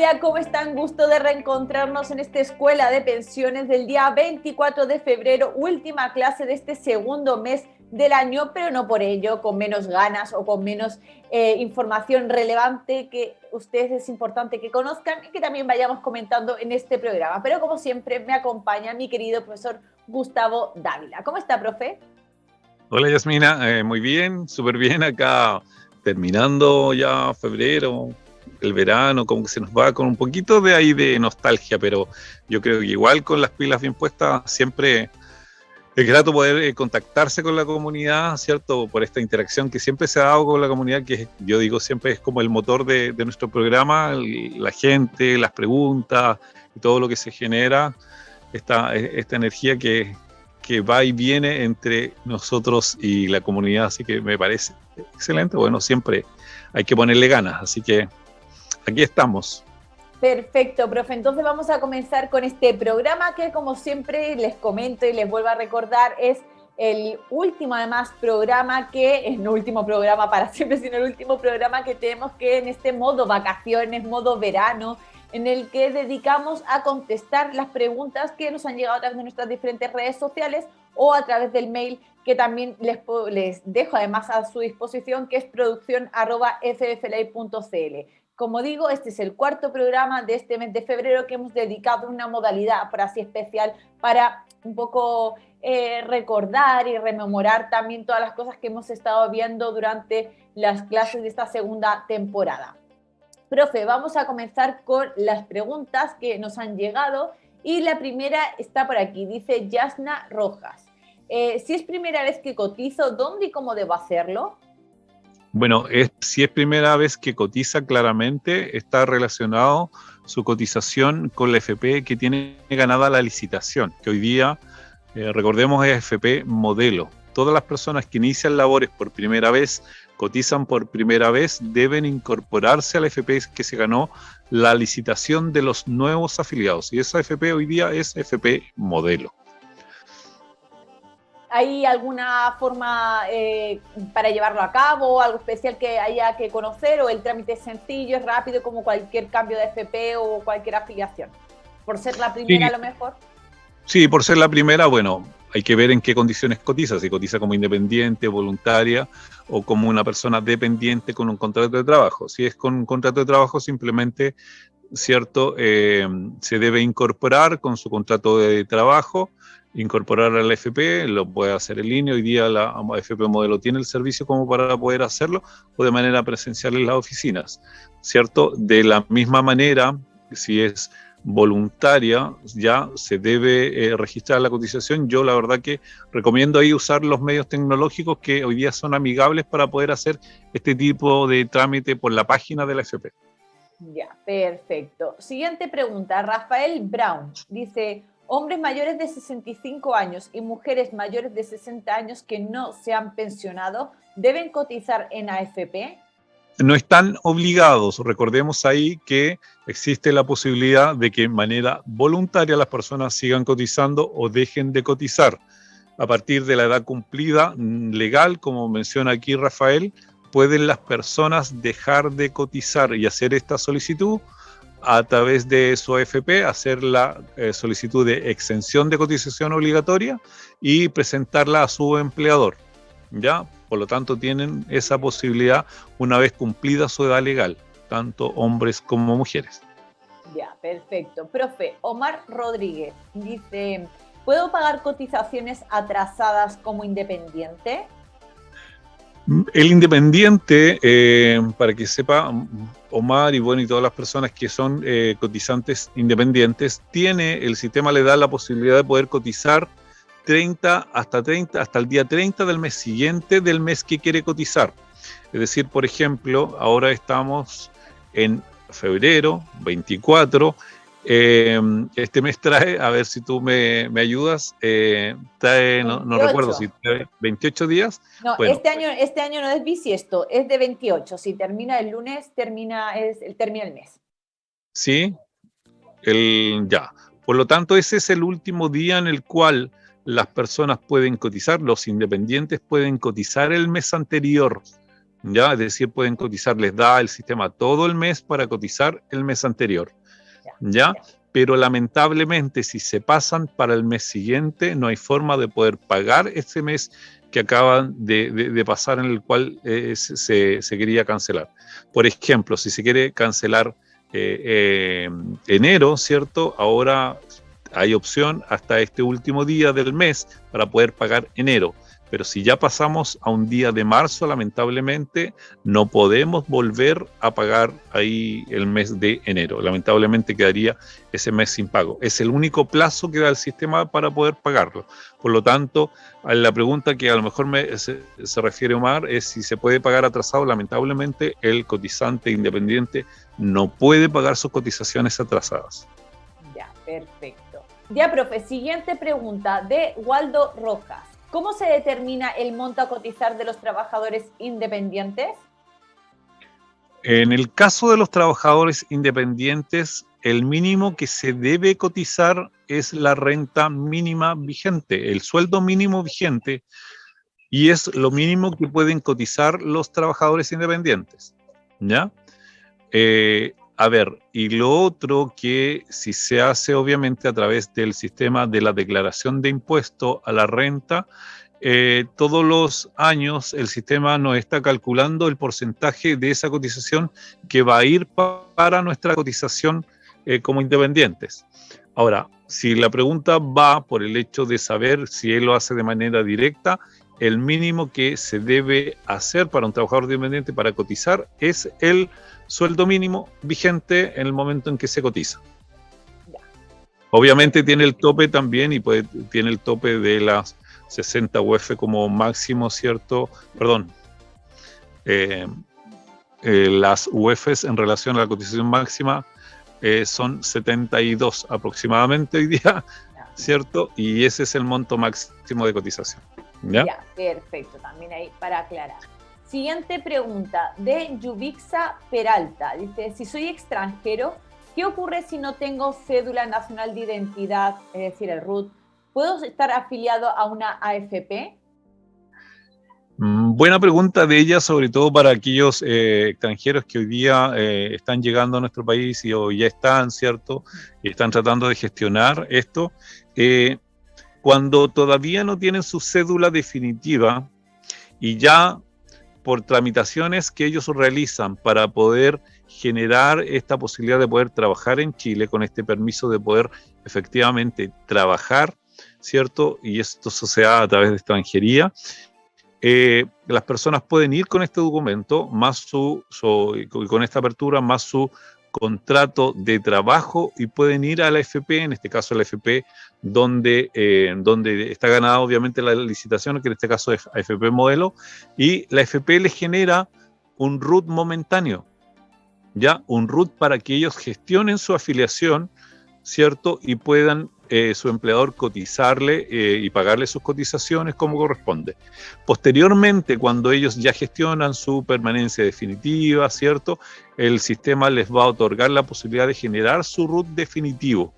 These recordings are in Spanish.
día, ¿cómo están? Gusto de reencontrarnos en esta escuela de pensiones del día 24 de febrero, última clase de este segundo mes del año, pero no por ello con menos ganas o con menos información relevante que ustedes es importante que conozcan y que también vayamos comentando en este programa. Pero como siempre me acompaña mi querido profesor Gustavo Dávila. ¿Cómo está, profe? Hola Yasmina, muy bien, súper bien acá, terminando ya febrero, el verano, como que se nos va con un poquito de ahí de nostalgia, pero yo creo que igual con las pilas bien puestas siempre es grato poder contactarse con la comunidad, ¿cierto? Por esta interacción que siempre se ha dado con la comunidad, que yo digo siempre es como el motor de nuestro programa, la gente, las preguntas y todo lo que se genera, esta energía que va y viene entre nosotros y la comunidad, así que me parece excelente. Bueno, siempre hay que ponerle ganas, así que aquí estamos. Perfecto, profe. Entonces vamos a comenzar con este programa que, como siempre, les comento y les vuelvo a recordar, es el último, además, programa que, no último programa para siempre, sino el último programa que tenemos que en este modo vacaciones, modo verano, en el que dedicamos a contestar las preguntas que nos han llegado a través de nuestras diferentes redes sociales o a través del mail que también les dejo además a su disposición, que es producción@fflay.cl. Como digo, este es el cuarto programa de este mes de febrero que hemos dedicado una modalidad, por así especial, para un poco recordar y rememorar también todas las cosas que hemos estado viendo durante las clases de esta segunda temporada. Profe, vamos a comenzar con las preguntas que nos han llegado y la primera está por aquí, dice Yasna Rojas. Si es primera vez que cotizo, ¿dónde y cómo debo hacerlo? Bueno, si es primera vez que cotiza, claramente está relacionado su cotización con la FP que tiene ganada la licitación, que hoy día, recordemos, es FP modelo. Todas las personas que inician labores por primera vez, cotizan por primera vez, deben incorporarse a la FP que se ganó la licitación de los nuevos afiliados. Y esa FP hoy día es FP modelo. ¿Hay alguna forma para llevarlo a cabo, algo especial que haya que conocer, o el trámite es sencillo, es rápido como cualquier cambio de FP o cualquier afiliación? Por ser la primera, sí. A lo mejor. Sí, por ser la primera, bueno, hay que ver en qué condiciones cotiza, si cotiza como independiente, voluntaria o como una persona dependiente con un contrato de trabajo. Si es con un contrato de trabajo, simplemente, ¿cierto? Se debe incorporar con su contrato de trabajo, incorporar al FP, lo puede hacer en línea. Hoy día la FP Modelo tiene el servicio como para poder hacerlo, o de manera presencial en las oficinas, ¿cierto? De la misma manera, si es voluntaria, ya se debe registrar la cotización. Yo la verdad que recomiendo ahí usar los medios tecnológicos que hoy día son amigables para poder hacer este tipo de trámite por la página de la FP. Ya, perfecto. Siguiente pregunta, Rafael Brown dice: hombres mayores de 65 años y mujeres mayores de 60 años que no se han pensionado, ¿deben cotizar en AFP? No están obligados. Recordemos ahí que existe la posibilidad de que de manera voluntaria las personas sigan cotizando o dejen de cotizar. A partir de la edad cumplida legal, como menciona aquí Rafael, pueden las personas dejar de cotizar y hacer esta solicitud a través de su AFP, hacer la solicitud de exención de cotización obligatoria y presentarla a su empleador, ¿ya? Por lo tanto, tienen esa posibilidad una vez cumplida su edad legal, tanto hombres como mujeres. Ya, perfecto. Profe, Omar Rodríguez dice: ¿puedo pagar cotizaciones atrasadas como independiente? El independiente, para que sepa Omar y bueno, y todas las personas que son cotizantes independientes, el sistema le da la posibilidad de poder cotizar hasta el día 30 del mes siguiente del mes que quiere cotizar. Es decir, por ejemplo, ahora estamos en febrero 24. Este mes trae, a ver si tú me ayudas, trae, no recuerdo si trae 28 días. No, bueno, este año no es bisiesto, es de 28. Si termina el lunes, termina el mes. Sí, ya. Por lo tanto, ese es el último día en el cual las personas pueden cotizar, los independientes pueden cotizar el mes anterior, ¿ya? Es decir, pueden cotizar, les da el sistema todo el mes para cotizar el mes anterior. ¿ya? Pero lamentablemente si se pasan para el mes siguiente, no hay forma de poder pagar ese mes que acaban de pasar, en el cual se quería cancelar. Por ejemplo, si se quiere cancelar enero, ¿cierto? Ahora hay opción hasta este último día del mes para poder pagar enero. Pero si ya pasamos a un día de marzo, lamentablemente no podemos volver a pagar ahí el mes de enero. Lamentablemente quedaría ese mes sin pago. Es el único plazo que da el sistema para poder pagarlo. Por lo tanto, a la pregunta que a lo mejor se refiere Omar es si se puede pagar atrasado. Lamentablemente el cotizante independiente no puede pagar sus cotizaciones atrasadas. Ya, perfecto. Ya, profe, siguiente pregunta de Waldo Rojas. ¿Cómo se determina el monto a cotizar de los trabajadores independientes? En el caso de los trabajadores independientes, el mínimo que se debe cotizar es la renta mínima vigente, el sueldo mínimo vigente, y es lo mínimo que pueden cotizar los trabajadores independientes, ¿ya? A ver, y lo otro que si se hace obviamente a través del sistema de la declaración de impuesto a la renta, todos los años el sistema nos está calculando el porcentaje de esa cotización que va a ir para nuestra cotización como independientes. Ahora, si la pregunta va por el hecho de saber si él lo hace de manera directa, el mínimo que se debe hacer para un trabajador independiente para cotizar es el sueldo mínimo vigente en el momento en que se cotiza. Obviamente tiene el tope también y tiene el tope de las 60 UF como máximo, ¿cierto? Perdón. Las UFs en relación a la cotización máxima son 72 aproximadamente hoy día, ¿cierto? Y ese es el monto máximo de cotización. ¿Ya? Ya, perfecto, también ahí para aclarar. Siguiente pregunta de Yubixa Peralta. Dice, si soy extranjero, ¿qué ocurre si no tengo cédula nacional de identidad, es decir, el RUT? ¿Puedo estar afiliado a una AFP? Buena pregunta de ella, sobre todo para aquellos extranjeros que hoy día están llegando a nuestro país o ya están, ¿cierto? Y están tratando de gestionar esto. Cuando todavía no tienen su cédula definitiva y ya por tramitaciones que ellos realizan para poder generar esta posibilidad de poder trabajar en Chile con este permiso de poder efectivamente trabajar, ¿cierto? Y esto se da a través de extranjería. Las personas pueden ir con este documento, más con esta apertura, más su contrato de trabajo y pueden ir a la FP, en este caso a la FP, donde está ganada obviamente la licitación, que en este caso es AFP Modelo, y la FP les genera un RUT momentáneo, ¿ya? Un RUT para que ellos gestionen su afiliación, ¿cierto? Y puedan su empleador cotizarle y pagarle sus cotizaciones como corresponde. Posteriormente, cuando ellos ya gestionan su permanencia definitiva, ¿cierto? El sistema les va a otorgar la posibilidad de generar su RUT definitivo.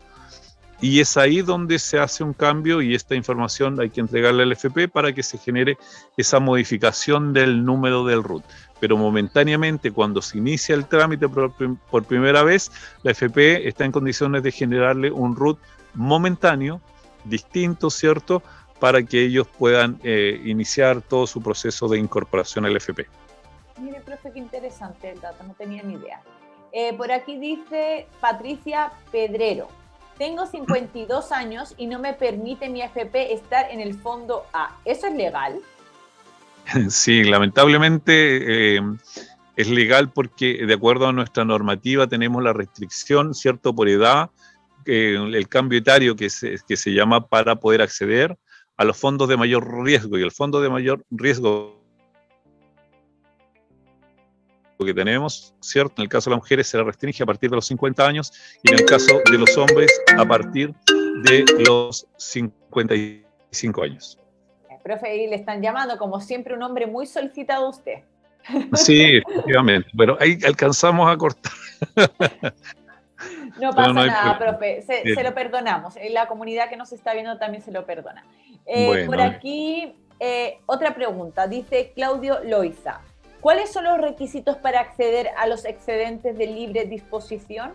Y es ahí donde se hace un cambio y esta información hay que entregarle al FP para que se genere esa modificación del número del RUT. Pero momentáneamente, cuando se inicia el trámite por primera vez, la FP está en condiciones de generarle un RUT momentáneo, distinto, ¿cierto?, para que ellos puedan iniciar todo su proceso de incorporación al FP. Mire, profe, qué interesante el dato, no tenía ni idea. Por aquí dice Patricia Pedrero, tengo 52 años y no me permite mi AFP estar en el fondo A. ¿Eso es legal? Sí, lamentablemente es legal porque de acuerdo a nuestra normativa tenemos la restricción, ¿cierto?, por edad, el cambio etario que se llama para poder acceder a los fondos de mayor riesgo, y el fondo de mayor riesgo que tenemos, ¿cierto? En el caso de las mujeres se le restringe a partir de los 50 años y en el caso de los hombres a partir de los 55 años. Profe, y le están llamando, como siempre, un hombre muy solicitado a usted. Sí, efectivamente, pero ahí alcanzamos a cortar. No pasa nada, profe, se lo perdonamos. La comunidad que nos está viendo también se lo perdona. Bueno. Por aquí, otra pregunta, dice Claudio Loiza. ¿Cuáles son los requisitos para acceder a los excedentes de libre disposición?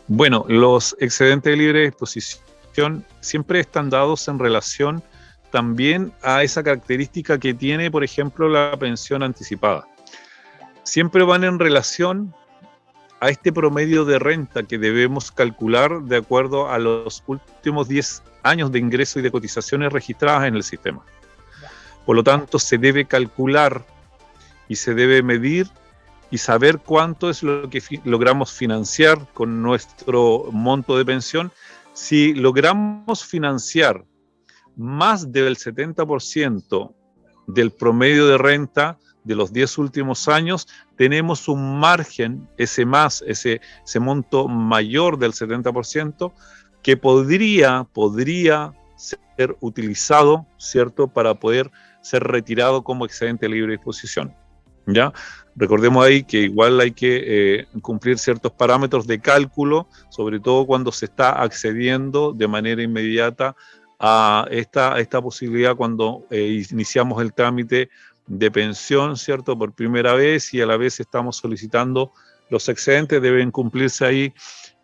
Bueno, los excedentes de libre disposición siempre están dados en relación también a esa característica que tiene, por ejemplo, la pensión anticipada. Siempre van en relación a este promedio de renta que debemos calcular de acuerdo a los últimos 10 años de ingreso y de cotizaciones registradas en el sistema. Por lo tanto, se debe calcular y se debe medir y saber cuánto es lo que logramos financiar con nuestro monto de pensión. Si logramos financiar más del 70% del promedio de renta de los 10 últimos años, tenemos un margen, ese monto mayor del 70%, que podría ser utilizado, ¿cierto?, para poder ser retirado como excedente de libre disposición. ¿Ya? Recordemos ahí que igual hay que cumplir ciertos parámetros de cálculo, sobre todo cuando se está accediendo de manera inmediata a esta posibilidad cuando iniciamos el trámite de pensión, ¿cierto?, por primera vez, y a la vez estamos solicitando los excedentes. Deben cumplirse ahí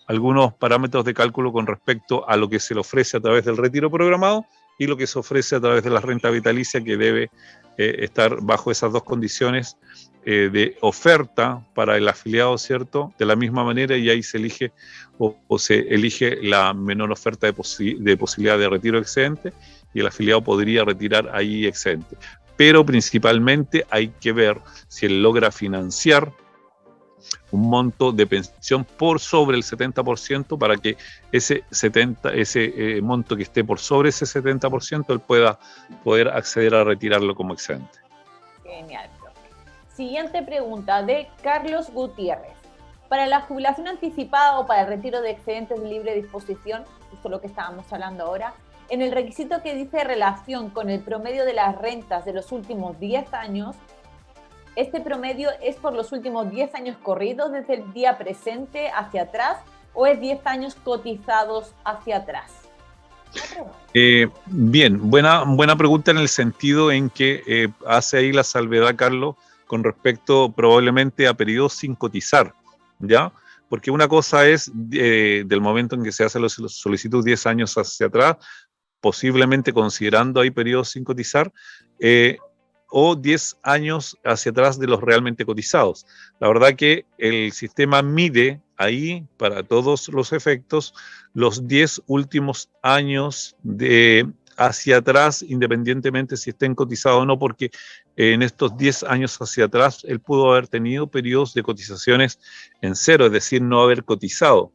algunos parámetros de cálculo con respecto a lo que se le ofrece a través del retiro programado y lo que se ofrece a través de la renta vitalicia, que debe estar bajo esas dos condiciones de oferta para el afiliado, ¿cierto?, de la misma manera, y ahí se elige o se elige la menor oferta de posibilidad de retiro excedente, y el afiliado podría retirar ahí excedente. Pero principalmente hay que ver si él logra financiar un monto de pensión por sobre el 70%, para que ese monto que esté por sobre ese 70%, él pueda poder acceder a retirarlo como excedente. Genial, profe. Siguiente pregunta de Carlos Gutiérrez. Para la jubilación anticipada o para el retiro de excedentes de libre disposición, esto es lo que estábamos hablando ahora, en el requisito que dice relación con el promedio de las rentas de los últimos 10 años, ¿este promedio es por los últimos 10 años corridos desde el día presente hacia atrás o es 10 años cotizados hacia atrás? Bien, buena pregunta, en el sentido en que hace ahí la salvedad, Carlos, con respecto probablemente a periodos sin cotizar, ¿ya? Porque una cosa es del momento en que se hace la solicitud 10 años hacia atrás, posiblemente considerando ahí periodos sin cotizar, o 10 años hacia atrás de los realmente cotizados. La verdad que el sistema mide ahí, para todos los efectos, los 10 últimos años hacia atrás, independientemente si estén cotizados o no, porque en estos 10 años hacia atrás él pudo haber tenido periodos de cotizaciones en cero, es decir, no haber cotizado.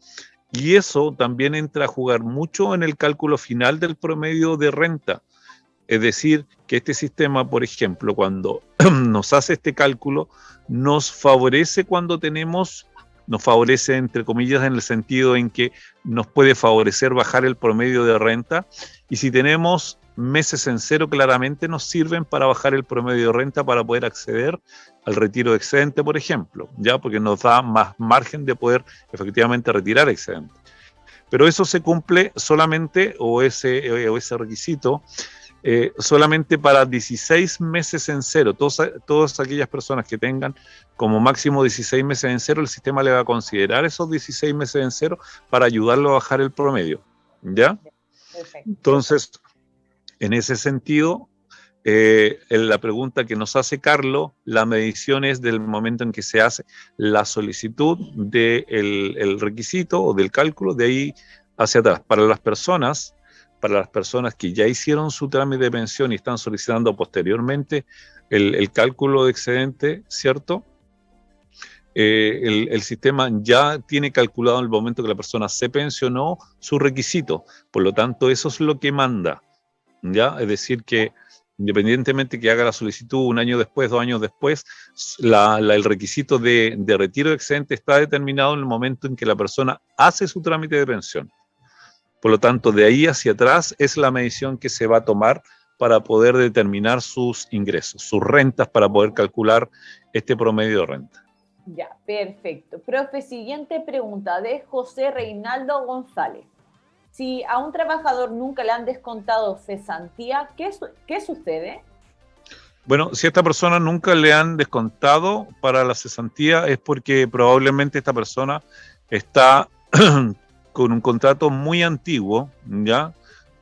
Y eso también entra a jugar mucho en el cálculo final del promedio de renta. Es decir, que este sistema, por ejemplo, cuando nos hace este cálculo, nos favorece entre comillas, en el sentido en que nos puede favorecer bajar el promedio de renta, y si tenemos meses en cero, claramente nos sirven para bajar el promedio de renta para poder acceder al retiro de excedente, por ejemplo, ya, porque nos da más margen de poder efectivamente retirar excedente. Pero eso se cumple solamente, o ese requisito, solamente para 16 meses en cero. Todas aquellas personas que tengan como máximo 16 meses en cero, el sistema le va a considerar esos 16 meses en cero para ayudarlo a bajar el promedio, ¿ya? Perfecto. Entonces, en ese sentido, en la pregunta que nos hace Carlos, la medición es del momento en que se hace la solicitud del requisito o del cálculo, de ahí hacia atrás. Para las personas que ya hicieron su trámite de pensión y están solicitando posteriormente el cálculo de excedente, ¿cierto? El sistema ya tiene calculado en el momento que la persona se pensionó su requisito. Por lo tanto, eso es lo que manda, ¿ya? Es decir, que independientemente que haga la solicitud un año después, 2 años después, el requisito de retiro de excedente está determinado en el momento en que la persona hace su trámite de pensión. Por lo tanto, de ahí hacia atrás es la medición que se va a tomar para poder determinar sus ingresos, sus rentas, para poder calcular este promedio de renta. Ya, perfecto. Profe, siguiente pregunta de José Reinaldo González. Si a un trabajador nunca le han descontado cesantía, ¿qué sucede? Bueno, si a esta persona nunca le han descontado para la cesantía, es porque probablemente esta persona está con un contrato muy antiguo, ¿ya?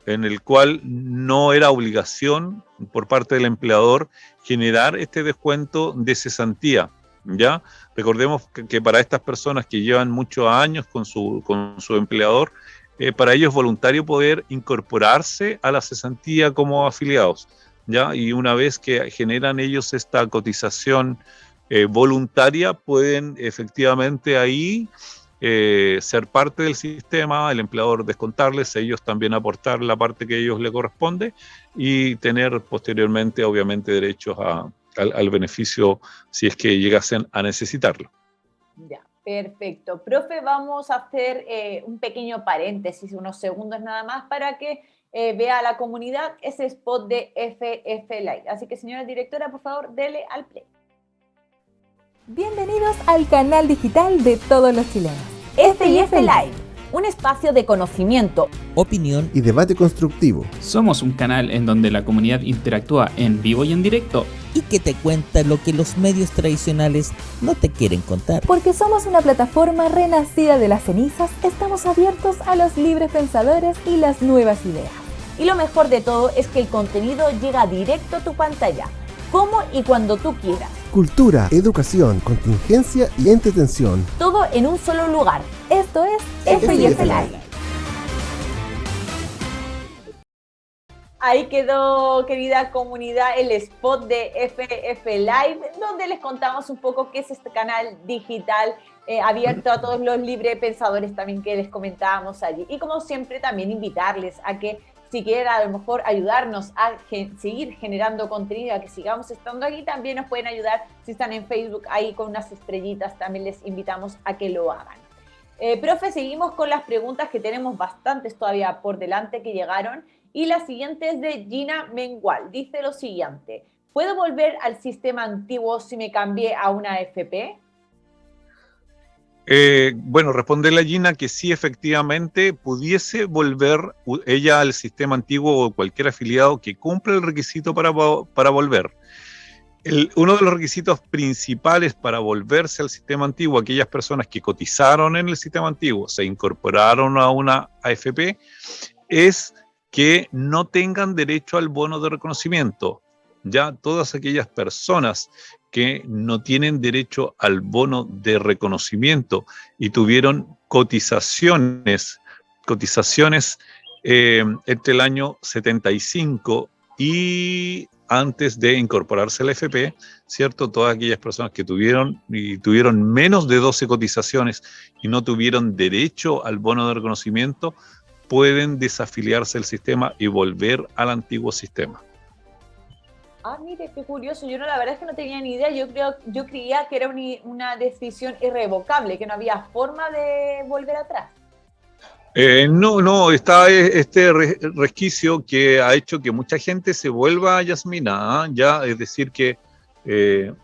En el cual no era obligación por parte del empleador generar este descuento de cesantía, ¿ya? Recordemos que para estas personas que llevan muchos años con su empleador, para ellos es voluntario poder incorporarse a la cesantía como afiliados, ¿ya? Y una vez que generan ellos esta cotización voluntaria, pueden efectivamente ahí ser parte del sistema, el empleador descontarles, ellos también aportar la parte que a ellos les corresponde y tener posteriormente, obviamente, derechos al beneficio si es que llegasen a necesitarlo. Ya, perfecto. Profe, vamos a hacer un pequeño paréntesis, unos segundos nada más, para que vea a la comunidad ese spot de FF Live. Así que, señora directora, por favor, dele al play. Bienvenidos al canal digital de todos los chilenos. FF Live, un espacio de conocimiento, opinión y debate constructivo. Somos un canal en donde la comunidad interactúa en vivo y en directo y que te cuenta lo que los medios tradicionales no te quieren contar. Porque somos una plataforma renacida de las cenizas, estamos abiertos a los libres pensadores y las nuevas ideas. Y lo mejor de todo es que el contenido llega directo a tu pantalla, como y cuando tú quieras. Cultura, educación, contingencia y entretención. Todo en un solo lugar. Esto es FF Live. Ahí quedó, querida comunidad, el spot de FF Live, donde les contamos un poco qué es este canal digital abierto a todos los libre pensadores también que les comentábamos allí. Y como siempre, también invitarles a que si quieren a lo mejor ayudarnos a seguir generando contenido, a que sigamos estando aquí, también nos pueden ayudar si están en Facebook ahí con unas estrellitas, también les invitamos a que lo hagan. Profe, seguimos con las preguntas que tenemos bastantes todavía por delante que llegaron y la siguiente es de Gina Mengual, dice lo siguiente: ¿puedo volver al sistema antiguo si me cambié a una AFP? Bueno, responderle a Gina que sí, efectivamente, pudiese volver ella al sistema antiguo o cualquier afiliado que cumpla el requisito para volver. Uno de los requisitos principales para volverse al sistema antiguo, aquellas personas que cotizaron en el sistema antiguo, se incorporaron a una AFP, es que no tengan derecho al bono de reconocimiento. Ya todas aquellas personas que no tienen derecho al bono de reconocimiento y tuvieron cotizaciones entre el año 75 y antes de incorporarse al FP, ¿cierto? Todas aquellas personas que tuvieron menos de 12 cotizaciones y no tuvieron derecho al bono de reconocimiento, pueden desafiliarse del sistema y volver al antiguo sistema. Ah, mire, qué curioso. Yo la verdad es que no tenía ni idea. Yo creía que era una decisión irrevocable, que no había forma de volver atrás. No, está este resquicio que ha hecho que mucha gente se vuelva a Yasmina, ya, es decir que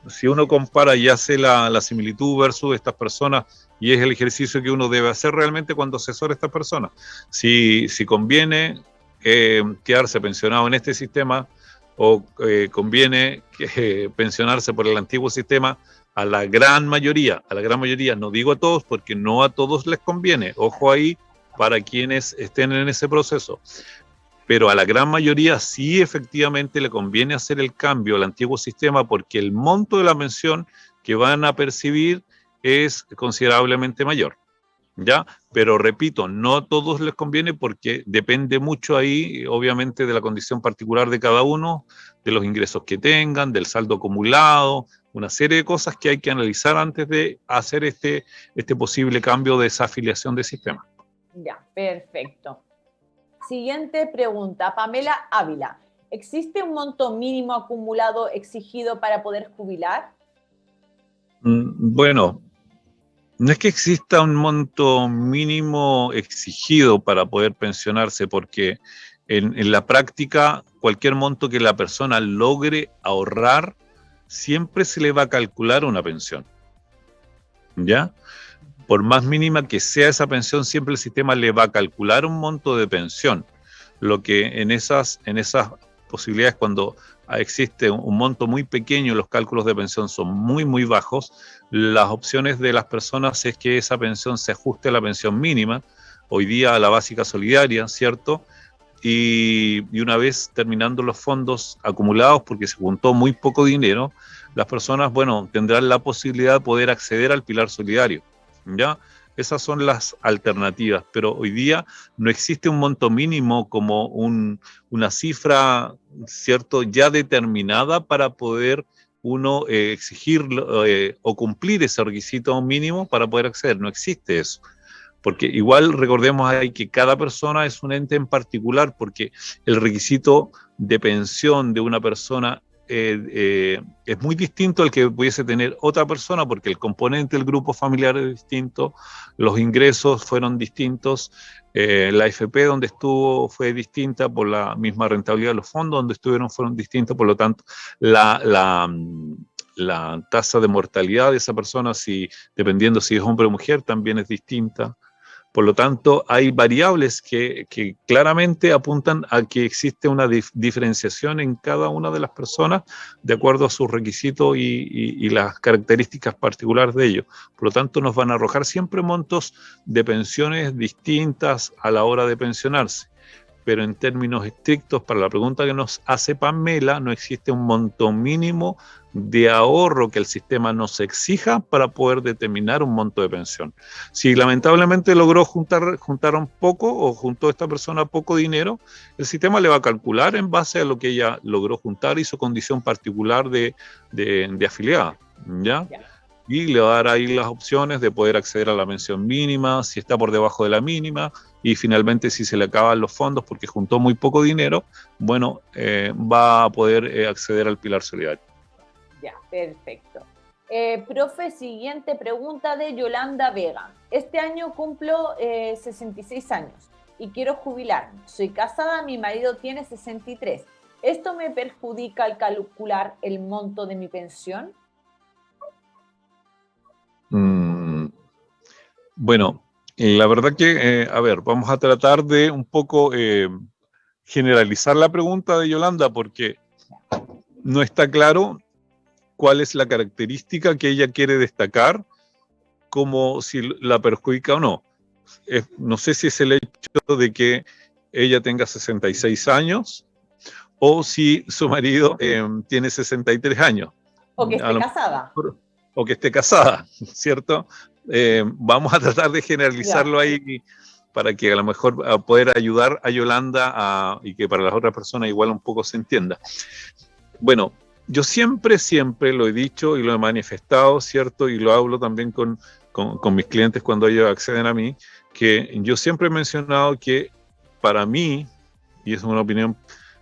si uno compara y hace la similitud versus estas personas, y es el ejercicio que uno debe hacer realmente cuando asesora a estas personas, si conviene quedarse pensionado en este sistema o conviene pensionarse por el antiguo sistema, a la gran mayoría, no digo a todos porque no a todos les conviene, ojo ahí, para quienes estén en ese proceso, pero a la gran mayoría sí efectivamente le conviene hacer el cambio al antiguo sistema porque el monto de la pensión que van a percibir es considerablemente mayor, ¿ya? Pero repito, no a todos les conviene porque depende mucho ahí, obviamente, de la condición particular de cada uno, de los ingresos que tengan, del saldo acumulado, una serie de cosas que hay que analizar antes de hacer este posible cambio de desafiliación del sistema. Ya, perfecto. Siguiente pregunta, Pamela Ávila. ¿Existe un monto mínimo acumulado exigido para poder jubilar? Bueno, no es que exista un monto mínimo exigido para poder pensionarse, porque en la práctica cualquier monto que la persona logre ahorrar, siempre se le va a calcular una pensión, ¿ya? Por más mínima que sea esa pensión, siempre el sistema le va a calcular un monto de pensión. Lo que en esas posibilidades cuando existe un monto muy pequeño, los cálculos de pensión son muy, muy bajos. Las opciones de las personas es que esa pensión se ajuste a la pensión mínima, hoy día a la básica solidaria, ¿cierto? Y una vez terminando los fondos acumulados, porque se juntó muy poco dinero, las personas, bueno, tendrán la posibilidad de poder acceder al pilar solidario, ¿ya? Esas son las alternativas, pero hoy día no existe un monto mínimo como una cifra, ¿cierto?, ya determinada para poder uno exigir o cumplir ese requisito mínimo para poder acceder. No existe eso. Porque igual recordemos ahí que cada persona es un ente en particular, porque el requisito de pensión de una persona es muy distinto al que pudiese tener otra persona, porque el componente del grupo familiar es distinto, los ingresos fueron distintos, la AFP donde estuvo fue distinta por la misma rentabilidad de los fondos, donde estuvieron fueron distintos, por lo tanto la tasa de mortalidad de esa persona, dependiendo si es hombre o mujer, también es distinta. Por lo tanto, hay variables que claramente apuntan a que existe una diferenciación en cada una de las personas de acuerdo a sus requisitos y las características particulares de ellos. Por lo tanto, nos van a arrojar siempre montos de pensiones distintas a la hora de pensionarse. Pero en términos estrictos, para la pregunta que nos hace Pamela, no existe un monto mínimo de ahorro que el sistema nos exija para poder determinar un monto de pensión. Si lamentablemente logró juntar un poco o juntó esta persona poco dinero, el sistema le va a calcular en base a lo que ella logró juntar y su condición particular de afiliada, ¿ya? Y le va a dar ahí las opciones de poder acceder a la pensión mínima, si está por debajo de la mínima, y finalmente si se le acaban los fondos porque juntó muy poco dinero, bueno, va a poder acceder al pilar solidario. Ya, perfecto. Profe, siguiente pregunta de Yolanda Vega. Este año cumplo 66 años y quiero jubilarme. Soy casada, mi marido tiene 63. ¿Esto me perjudica al calcular el monto de mi pensión? Bueno, la verdad que, a ver, vamos a tratar de un poco generalizar la pregunta de Yolanda porque no está claro cuál es la característica que ella quiere destacar como si la perjudica o no. No sé si es el hecho de que ella tenga 66 años o si su marido tiene 63 años. O que esté casada. O que esté casada, ¿cierto? Vamos a tratar de generalizarlo ahí para que a lo mejor a poder ayudar a Yolanda y que para las otras personas igual un poco se entienda. Bueno, yo siempre lo he dicho y lo he manifestado, ¿cierto? Y lo hablo también con mis clientes cuando ellos acceden a mí, que yo siempre he mencionado que para mí, y es una opinión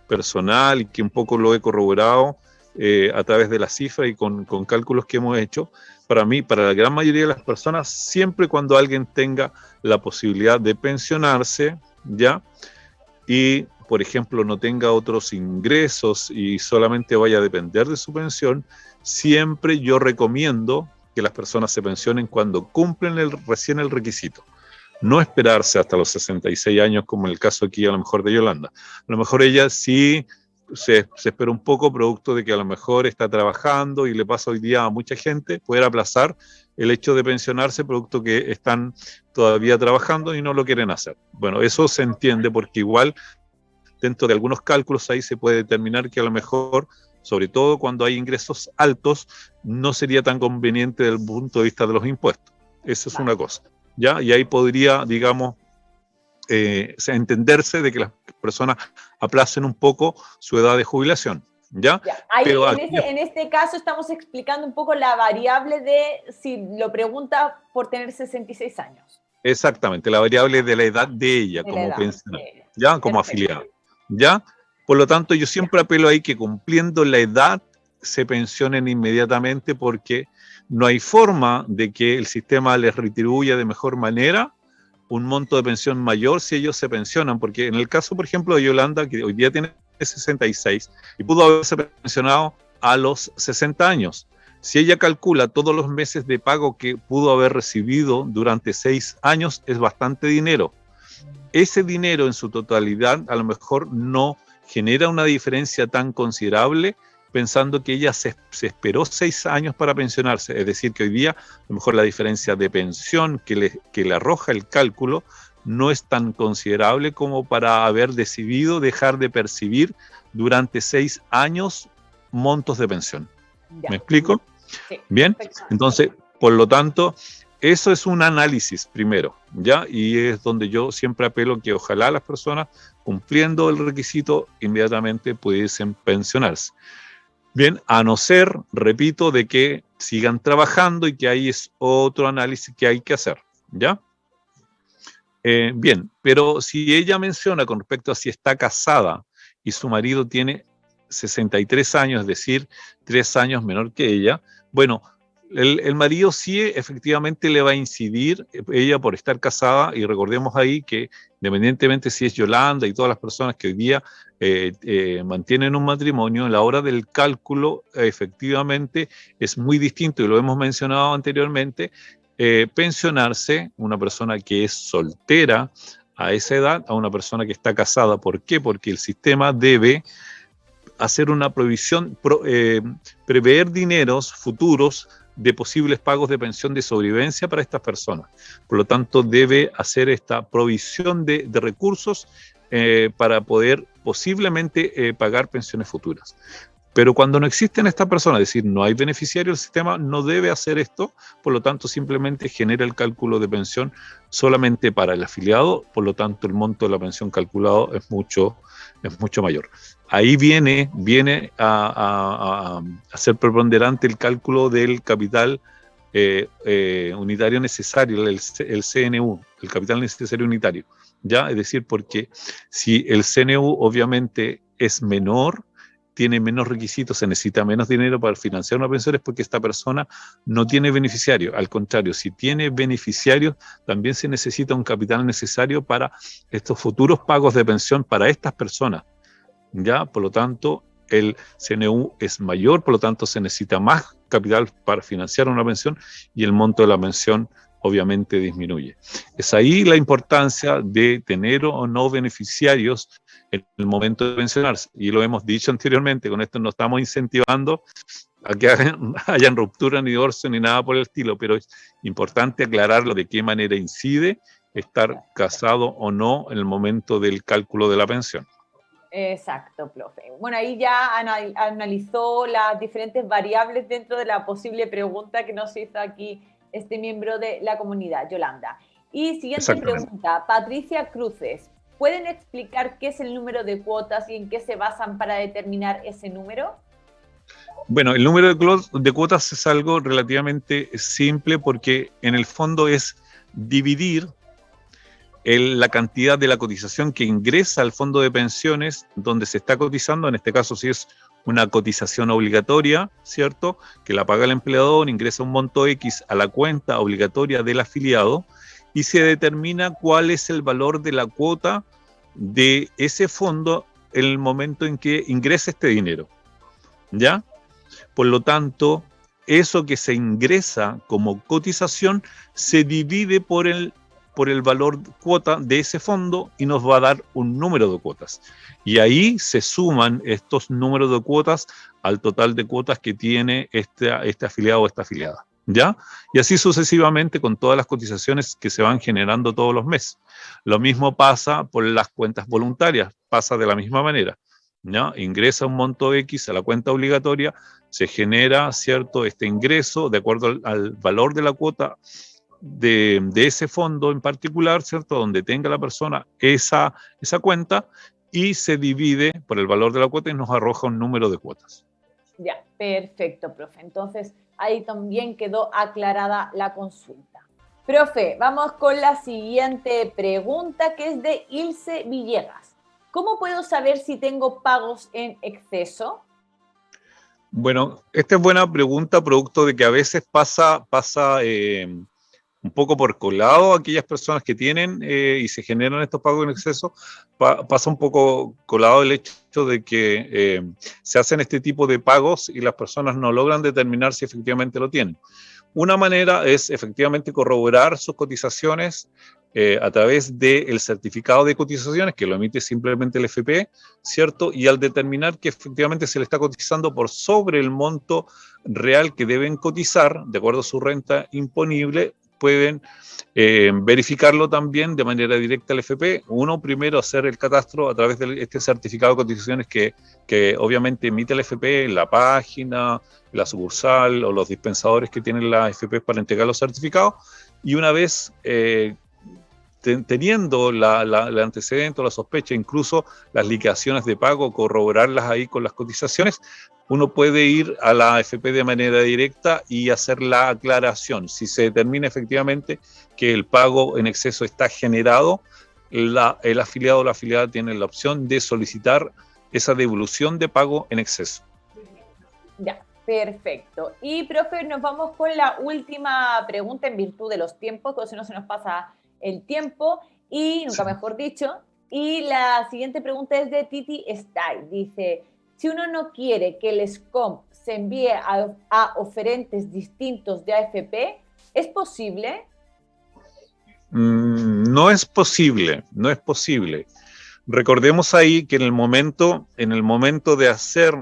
personal y que un poco lo he corroborado a través de las cifras y con cálculos que hemos hecho, para mí, para la gran mayoría de las personas, siempre cuando alguien tenga la posibilidad de pensionarse, ¿ya? Y, por ejemplo, no tenga otros ingresos y solamente vaya a depender de su pensión, siempre yo recomiendo que las personas se pensionen cuando cumplen recién el requisito. No esperarse hasta los 66 años, como en el caso aquí a lo mejor de Yolanda. A lo mejor ella sí se espera un poco, producto de que a lo mejor está trabajando y le pasa hoy día a mucha gente, poder aplazar el hecho de pensionarse, producto que están todavía trabajando y no lo quieren hacer. Bueno, eso se entiende porque igual dentro de algunos cálculos ahí se puede determinar que a lo mejor, sobre todo cuando hay ingresos altos, no sería tan conveniente desde el punto de vista de los impuestos. Esa es una cosa, ¿ya? Y ahí podría, digamos, entenderse de que las personas aplacen un poco su edad de jubilación, ¿ya? Ahí, pero en este caso estamos explicando un poco la variable de si lo pregunta por tener 66 años. Exactamente, la variable de la edad de ella como pensionada, ¿ya? Como afiliada, ¿ya? Por lo tanto, yo siempre apelo ahí que cumpliendo la edad se pensionen inmediatamente porque no hay forma de que el sistema les retribuya de mejor manera un monto de pensión mayor si ellos se pensionan, porque en el caso, por ejemplo, de Yolanda, que hoy día tiene 66 y pudo haberse pensionado a los 60 años. Si ella calcula todos los meses de pago que pudo haber recibido durante 6 años, es bastante dinero. Ese dinero en su totalidad a lo mejor no genera una diferencia tan considerable pensando que ella se esperó 6 años para pensionarse. Es decir, que hoy día a lo mejor la diferencia de pensión que le arroja el cálculo no es tan considerable como para haber decidido dejar de percibir durante 6 años montos de pensión. Ya. ¿Me explico? Sí. Bien, Perfecto. entonces, por lo tanto, eso es un análisis primero, ¿ya? Y es donde yo siempre apelo que ojalá las personas, cumpliendo el requisito, inmediatamente pudiesen pensionarse. Bien, a no ser, repito, de que sigan trabajando y que ahí es otro análisis que hay que hacer, ¿ya? Bien, pero si ella menciona con respecto a si está casada y su marido tiene 63 años, es decir, 3 años menor que ella, bueno, el marido sí efectivamente le va a incidir, ella por estar casada, y recordemos ahí que independientemente si es Yolanda y todas las personas que hoy día mantienen un matrimonio, en la hora del cálculo efectivamente es muy distinto, y lo hemos mencionado anteriormente, pensionarse una persona que es soltera a esa edad a una persona que está casada. ¿Por qué? Porque el sistema debe hacer una provisión, prever dineros futuros de posibles pagos de pensión de sobrevivencia para estas personas. Por lo tanto, debe hacer esta provisión de recursos para poder posiblemente pagar pensiones futuras. Pero cuando no existen estas personas, es decir, no hay beneficiario, el sistema no debe hacer esto, por lo tanto simplemente genera el cálculo de pensión solamente para el afiliado, por lo tanto el monto de la pensión calculado es mucho mayor. Ahí viene a ser preponderante el cálculo del capital unitario necesario, el CNU, el capital necesario unitario, ¿ya? Es decir, porque si el CNU obviamente es menor, tiene menos requisitos, se necesita menos dinero para financiar una pensión, es porque esta persona no tiene beneficiario. Al contrario, si tiene beneficiarios, también se necesita un capital necesario para estos futuros pagos de pensión para estas personas, ¿ya? Por lo tanto, el CNU es mayor, por lo tanto se necesita más capital para financiar una pensión y el monto de la pensión obviamente disminuye. Es ahí la importancia de tener o no beneficiarios en el momento de pensionarse. Y lo hemos dicho anteriormente, con esto no estamos incentivando a que hayan ruptura, ni divorcio, ni nada por el estilo, pero es importante aclararlo de qué manera incide estar casado o no en el momento del cálculo de la pensión. Exacto, profe. Bueno, ahí ya analizó las diferentes variables dentro de la posible pregunta que nos hizo aquí este miembro de la comunidad, Yolanda. Y siguiente pregunta, Patricia Cruces. ¿Pueden explicar qué es el número de cuotas y en qué se basan para determinar ese número? Bueno, el número de cuotas es algo relativamente simple porque en el fondo es dividir la cantidad de la cotización que ingresa al fondo de pensiones donde se está cotizando, en este caso si es una cotización obligatoria, ¿cierto? Que la paga el empleador, ingresa un monto X a la cuenta obligatoria del afiliado y se determina cuál es el valor de la cuota de ese fondo en el momento en que ingresa este dinero, ¿ya? Por lo tanto, eso que se ingresa como cotización se divide por el valor cuota de ese fondo y nos va a dar un número de cuotas. Y ahí se suman estos números de cuotas al total de cuotas que tiene este afiliado o esta afiliada, ¿ya? Y así sucesivamente con todas las cotizaciones que se van generando todos los meses. Lo mismo pasa por las cuentas voluntarias, pasa de la misma manera, ¿ya? Ingresa un monto X a la cuenta obligatoria, se genera, ¿cierto?, este ingreso de acuerdo al valor de la cuota de ese fondo en particular, ¿cierto?, donde tenga la persona esa cuenta y se divide por el valor de la cuota y nos arroja un número de cuotas. Ya, perfecto, profe. Entonces, ahí también quedó aclarada la consulta. Profe, vamos con la siguiente pregunta, que es de Ilse Villegas. ¿Cómo puedo saber si tengo pagos en exceso? Bueno, esta es buena pregunta, producto de que a veces pasa un poco por colado a aquellas personas que tienen y se generan estos pagos en exceso, pasa un poco colado el hecho de que se hacen este tipo de pagos y las personas no logran determinar si efectivamente lo tienen. Una manera es efectivamente corroborar sus cotizaciones a través del certificado de cotizaciones que lo emite simplemente el FP, ¿cierto? Y al determinar que efectivamente se le está cotizando por sobre el monto real que deben cotizar, de acuerdo a su renta imponible, pueden verificarlo también de manera directa al FP. Uno, primero, hacer el catastro a través de este certificado de cotizaciones que obviamente emite el FP en la página, la sucursal o los dispensadores que tienen las FP para entregar los certificados. Y una vez teniendo la antecedente o la sospecha, incluso las liquidaciones de pago, corroborarlas ahí con las cotizaciones, uno puede ir a la AFP de manera directa y hacer la aclaración. Si se determina efectivamente que el pago en exceso está generado, el afiliado o la afiliada tiene la opción de solicitar esa devolución de pago en exceso. Ya, perfecto. Y, profe, nos vamos con la última pregunta en virtud de los tiempos, porque si no se nos pasa el tiempo, y nunca mejor dicho. Y la siguiente pregunta es de Titi Style. Dice, si uno no quiere que el SCOM se envíe a oferentes distintos de AFP, ¿es posible? No es posible. Recordemos ahí que en el momento de hacer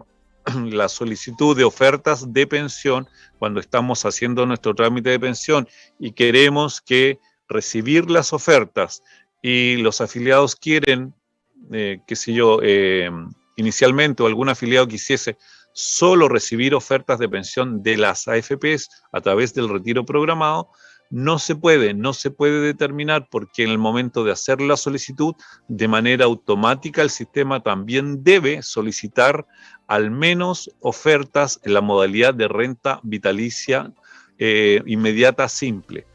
la solicitud de ofertas de pensión, cuando estamos haciendo nuestro trámite de pensión y queremos que recibir las ofertas y los afiliados quieren, inicialmente o algún afiliado quisiese solo recibir ofertas de pensión de las AFPs a través del retiro programado, no se puede determinar porque en el momento de hacer la solicitud, de manera automática el sistema también debe solicitar al menos ofertas en la modalidad de renta vitalicia inmediata simple.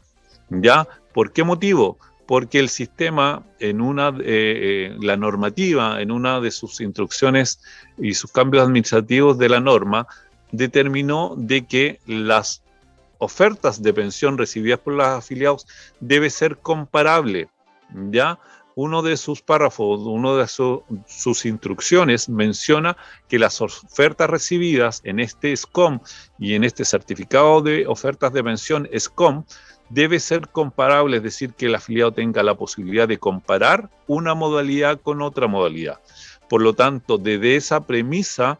¿Ya? ¿Por qué motivo? Porque el sistema, la normativa, en una de sus instrucciones y sus cambios administrativos de la norma, determinó de que las ofertas de pensión recibidas por los afiliados debe ser comparable, ¿ya? Uno de sus párrafos, sus instrucciones menciona que las ofertas recibidas en este SCOM y en este certificado de ofertas de pensión SCOM debe ser comparable, es decir, que el afiliado tenga la posibilidad de comparar una modalidad con otra modalidad. Por lo tanto, desde esa premisa,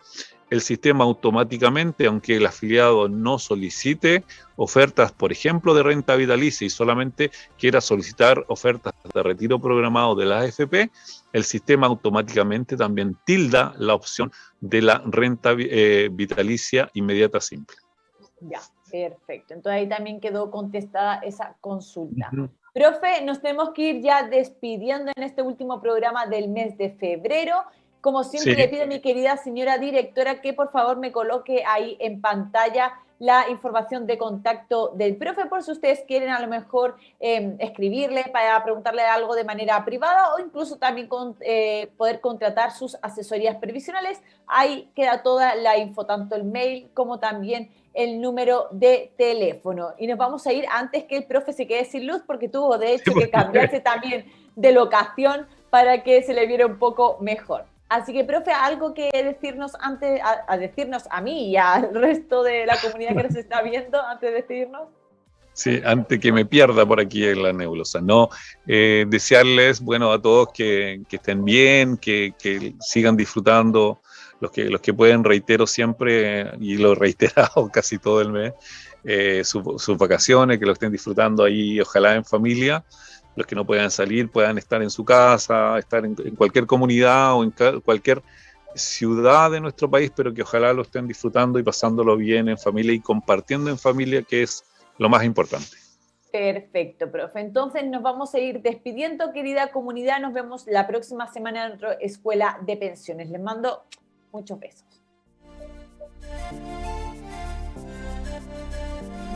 el sistema automáticamente, aunque el afiliado no solicite ofertas, por ejemplo, de renta vitalicia y solamente quiera solicitar ofertas de retiro programado de la AFP, el sistema automáticamente también tilda la opción de la renta vitalicia inmediata simple. Ya, perfecto. Entonces ahí también quedó contestada esa consulta. Profe, nos tenemos que ir ya despidiendo en este último programa del mes de febrero. Como siempre, sí, le pido a mi querida señora directora que por favor me coloque ahí en pantalla la información de contacto del profe, por si ustedes quieren a lo mejor escribirle para preguntarle algo de manera privada o incluso también poder contratar sus asesorías previsionales. Ahí queda toda la info, tanto el mail como también el número de teléfono. Y nos vamos a ir antes que el profe se quede sin luz, porque tuvo de hecho que cambiarse también de locación para que se le viera un poco mejor. Así que, profe, algo que decirnos antes, a decirnos a mí y al resto de la comunidad que nos está viendo antes de despedirnos. Sí, antes que me pierda por aquí en la nebulosa. No, desearles, bueno, a todos que estén bien, que sigan disfrutando, los que pueden, reitero siempre, y lo he reiterado casi todo el mes, sus vacaciones, que lo estén disfrutando ahí, ojalá en familia. Los que no puedan salir puedan estar en su casa, estar en cualquier comunidad o en cualquier ciudad de nuestro país, pero que ojalá lo estén disfrutando y pasándolo bien en familia y compartiendo en familia, que es lo más importante. Perfecto, profe. Entonces nos vamos a ir despidiendo, querida comunidad. Nos vemos la próxima semana en nuestra Escuela de Pensiones. Les mando muchos besos.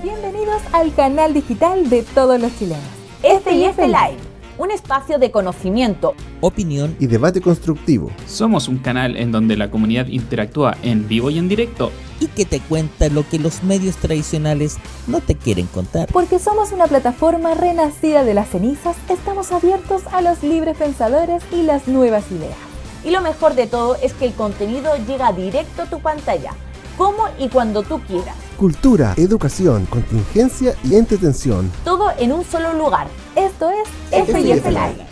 Bienvenidos al canal digital de todos los chilenos. FIF Live, un espacio de conocimiento, opinión y debate constructivo. Somos un canal en donde la comunidad interactúa en vivo y en directo y que te cuenta lo que los medios tradicionales no te quieren contar. Porque somos una plataforma renacida de las cenizas, estamos abiertos a los libres pensadores y las nuevas ideas. Y lo mejor de todo es que el contenido llega directo a tu pantalla, como y cuando tú quieras. Cultura, educación, contingencia y entretención. Todo en un solo lugar. Esto es F&F Live.